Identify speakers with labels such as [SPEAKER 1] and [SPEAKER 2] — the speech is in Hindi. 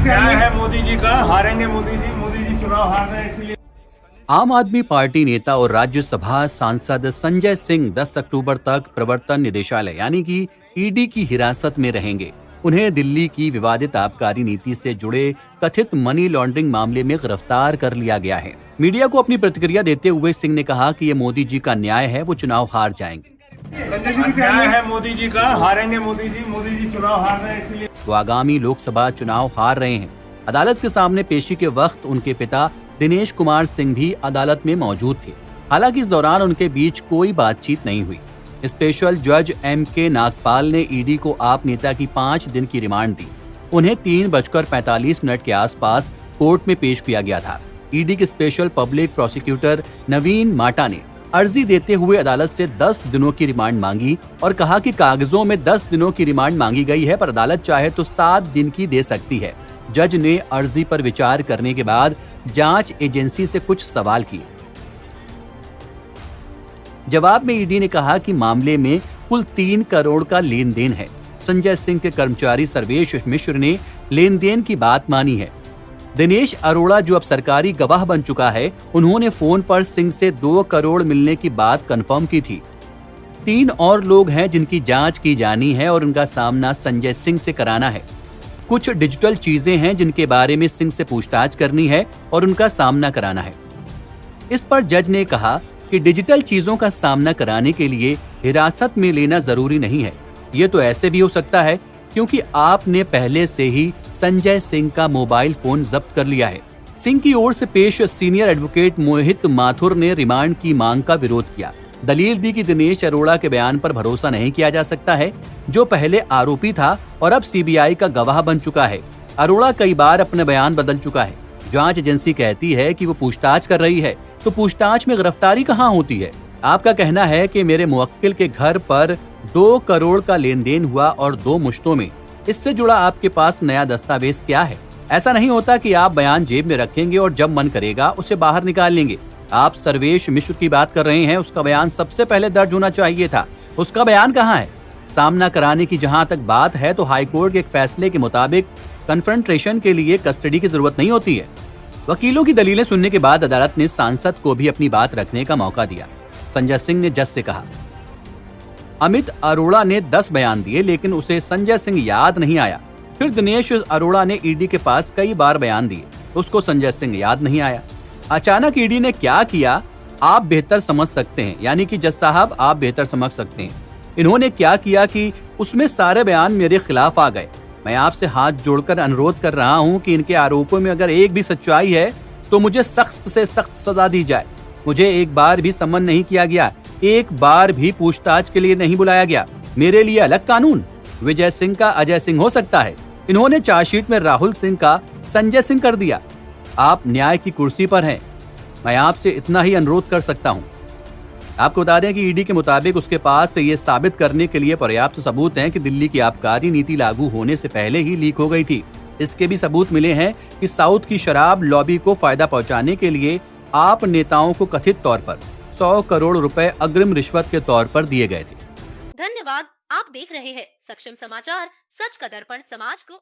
[SPEAKER 1] न्याय है मोदी जी का, हारेंगे मोदी जी चुनाव हार रहे हैं इसलिए।
[SPEAKER 2] आम आदमी पार्टी नेता और राज्यसभा सांसद संजय सिंह 10 अक्टूबर तक प्रवर्तन निदेशालय यानी कि ईडी की हिरासत में रहेंगे। उन्हें दिल्ली की विवादित आबकारी नीति से जुड़े कथित मनी लॉन्ड्रिंग मामले में गिरफ्तार कर लिया गया है। मीडिया को अपनी प्रतिक्रिया देते हुए सिंह ने कहा कि ये मोदी जी का न्याय है, वो चुनाव हार जाएंगे।
[SPEAKER 1] न्याय है मोदी जी का, हारेंगे मोदी जी चुनाव हार रहे हैं इसलिए।
[SPEAKER 2] वो आगामी लोकसभा चुनाव हार रहे हैं। अदालत के सामने पेशी के वक्त उनके पिता दिनेश कुमार सिंह भी अदालत में मौजूद थे। हालांकि इस दौरान उनके बीच कोई बातचीत नहीं हुई। स्पेशल जज M.K. नागपाल ने ईडी को आप नेता की 5 दिन की रिमांड दी। उन्हें 3:45 के आसपास कोर्ट में पेश किया गया था। ईडी के स्पेशल पब्लिक प्रोसिक्यूटर नवीन माटा ने अर्जी देते हुए अदालत से 10 दिनों की रिमांड मांगी और कहा कि कागजों में 10 दिनों की रिमांड मांगी गई है, पर अदालत चाहे तो 7 दिन की दे सकती है। जज ने अर्जी पर विचार करने के बाद जांच एजेंसी से कुछ सवाल किए। जवाब में ईडी ने कहा कि मामले में कुल 3 करोड़ का लेन देन है। संजय सिंह के कर्मचारी सर्वेश मिश्र ने लेन देन की बात मानी है। दिनेश अरोड़ा, जो अब सरकारी गवाह बन चुका है, उन्होंने फोन पर सिंह से 2 करोड़ मिलने की बात कंफर्म की थी। 3 और लोग हैं जिनकी जांच की जानी है और उनका सामना संजय सिंह से कराना है। कुछ डिजिटल चीजें हैं जिनके बारे में सिंह से पूछताछ करनी है और उनका सामना कराना है। इस पर जज ने कहा कि डिजिटल चीजों का सामना कराने के लिए हिरासत में लेना जरूरी नहीं है। ये तो ऐसे भी हो सकता है क्योंकि आपने पहले से ही संजय सिंह का मोबाइल फोन जब्त कर लिया है। सिंह की ओर से पेश सीनियर एडवोकेट मोहित माथुर ने रिमांड की मांग का विरोध किया। दलील दी कि दिनेश अरोड़ा के बयान पर भरोसा नहीं किया जा सकता है, जो पहले आरोपी था और अब सीबीआई का गवाह बन चुका है। अरोड़ा कई बार अपने बयान बदल चुका है। जांच एजेंसी कहती है कि वो पूछताछ कर रही है, तो पूछताछ में गिरफ्तारी कहां होती है? आपका कहना है कि मेरे मुवक्किल के घर पर 2 करोड़ का लेन देन हुआ और 2 मुश्तों में। इससे जुड़ा आपके पास नया दस्तावेज क्या है? ऐसा नहीं होता कि आप बयान जेब में रखेंगे और जब मन करेगा उसे बाहर निकाल लेंगे। आप सर्वेश मिश्र की बात कर रहे हैं, उसका बयान सबसे पहले दर्ज होना चाहिए था। उसका बयान कहाँ है? सामना कराने की जहां तक बात है तो हाईकोर्ट के एक फैसले के मुताबिक कन्फ्रंटेशन के लिए कस्टडी की जरूरत नहीं होती है। वकीलों की दलीलें सुनने के बाद अदालत ने सांसद को भी अपनी बात रखने का मौका दिया। संजय सिंह ने जज से कहा, अमित अरोड़ा ने 10 बयान दिए लेकिन उसे संजय सिंह याद नहीं आया। फिर दिनेश अरोड़ा ने ईडी के पास कई बार बयान दिए, उसको संजय सिंह याद नहीं आया। अचानक ईडी ने क्या किया आप बेहतर समझ सकते हैं, यानी कि जज साहब आप बेहतर समझ सकते हैं। इन्होंने क्या किया कि उसमें सारे बयान मेरे खिलाफ आ गए। मैं आपसे हाथ जोड़कर अनुरोध कर रहा हूं कि इनके आरोपों में अगर एक भी सच्चाई है तो मुझे सख्त से सख्त सजा दी जाए। मुझे एक बार भी समन नहीं किया गया, एक बार भी पूछताछ के लिए नहीं बुलाया गया। मेरे लिए अलग कानून, विजय सिंह का अजय सिंह हो सकता है। इन्होंने चार्जशीट में राहुल सिंह का संजय सिंह कर दिया। आप न्याय की कुर्सी पर हैं, मैं आपसे इतना ही अनुरोध कर सकता हूं। आपको बता दें कि ईडी के मुताबिक उसके पास ये साबित करने के लिए पर्याप्त सबूत हैं कि दिल्ली की आबकारी नीति लागू होने से पहले ही लीक हो गई थी। इसके भी सबूत मिले हैं कि साउथ की शराब लॉबी को फायदा पहुंचाने के लिए आप नेताओं को कथित तौर पर 100 करोड़ रुपए अग्रिम रिश्वत के तौर पर दिए गए थे।
[SPEAKER 3] धन्यवाद। आप देख रहे हैं सक्षम समाचार, सच का दर्पण समाज को